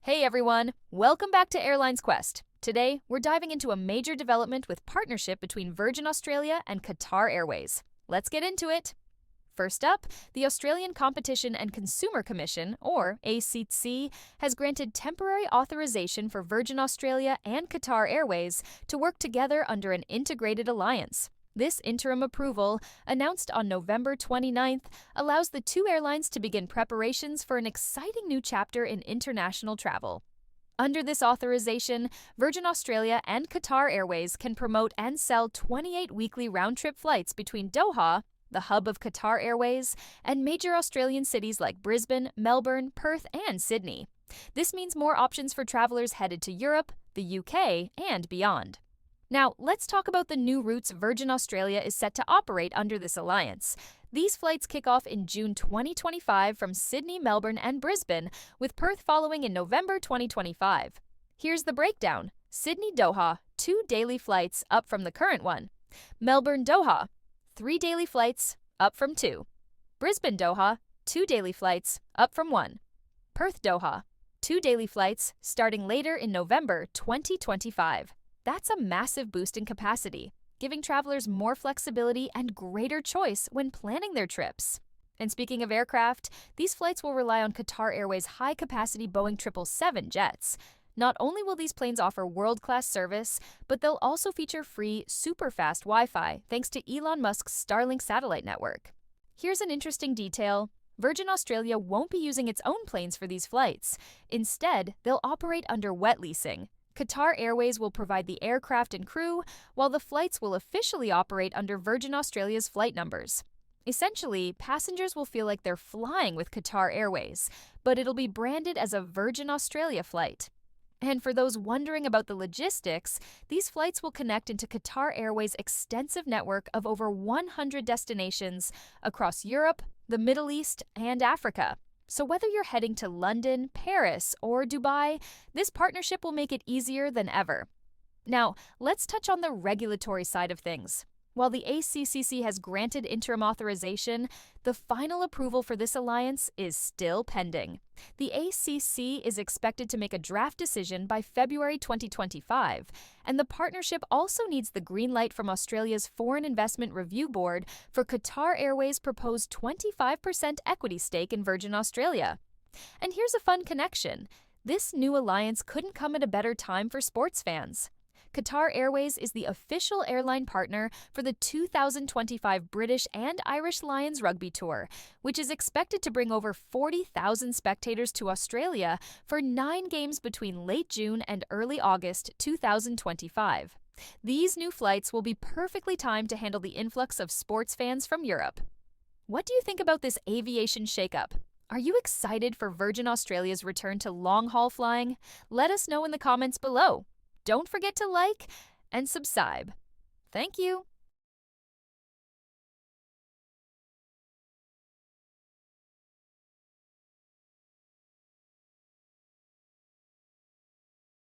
Hey everyone, welcome back to Airlines Quest. Today, we're diving into a major development with partnership between Virgin Australia and Qatar Airways. Let's get into it. First up, the Australian Competition and Consumer Commission, or ACCC, has granted temporary authorization for Virgin Australia and Qatar Airways to work together under an integrated alliance. This interim approval, announced on November 29th, allows the two airlines to begin preparations for an exciting new chapter in international travel. Under this authorization, Virgin Australia and Qatar Airways can promote and sell 28 weekly round-trip flights between Doha, the hub of Qatar Airways, and major Australian cities like Brisbane, Melbourne, Perth, and Sydney. This means more options for travelers headed to Europe, the UK, and beyond. Now, let's talk about the new routes Virgin Australia is set to operate under this alliance. These flights kick off in June 2025 from Sydney, Melbourne, and Brisbane, with Perth following in November 2025. Here's the breakdown. Sydney-Doha, 2 daily flights, up from the current one. Melbourne-Doha, 3 daily flights, up from 2. Brisbane-Doha, 2 daily flights, up from 1. Perth-Doha, 2 daily flights, starting later in November 2025. That's a massive boost in capacity, giving travelers more flexibility and greater choice when planning their trips. And speaking of aircraft, these flights will rely on Qatar Airways' high-capacity Boeing 777 jets. Not only will these planes offer world-class service, but they'll also feature free, super-fast Wi-Fi thanks to Elon Musk's Starlink satellite network. Here's an interesting detail. Virgin Australia won't be using its own planes for these flights. Instead, they'll operate under wet leasing. Qatar Airways will provide the aircraft and crew, while the flights will officially operate under Virgin Australia's flight numbers. Essentially, passengers will feel like they're flying with Qatar Airways, but it'll be branded as a Virgin Australia flight. And for those wondering about the logistics, these flights will connect into Qatar Airways' extensive network of over 100 destinations across Europe, the Middle East, and Africa. So whether you're heading to London, Paris, or Dubai, this partnership will make it easier than ever. Now, let's touch on the regulatory side of things. While the ACCC has granted interim authorization, the final approval for this alliance is still pending. The ACCC is expected to make a draft decision by February 2025, and the partnership also needs the green light from Australia's Foreign Investment Review Board for Qatar Airways' proposed 25% equity stake in Virgin Australia. And here's a fun connection. This new alliance couldn't come at a better time for sports fans. Qatar Airways is the official airline partner for the 2025 British and Irish Lions Rugby Tour, which is expected to bring over 40,000 spectators to Australia for 9 games between late June and early August 2025. These new flights will be perfectly timed to handle the influx of sports fans from Europe. What do you think about this aviation shakeup? Are you excited for Virgin Australia's return to long-haul flying? Let us know in the comments below. Don't forget to like and subscribe. Thank you.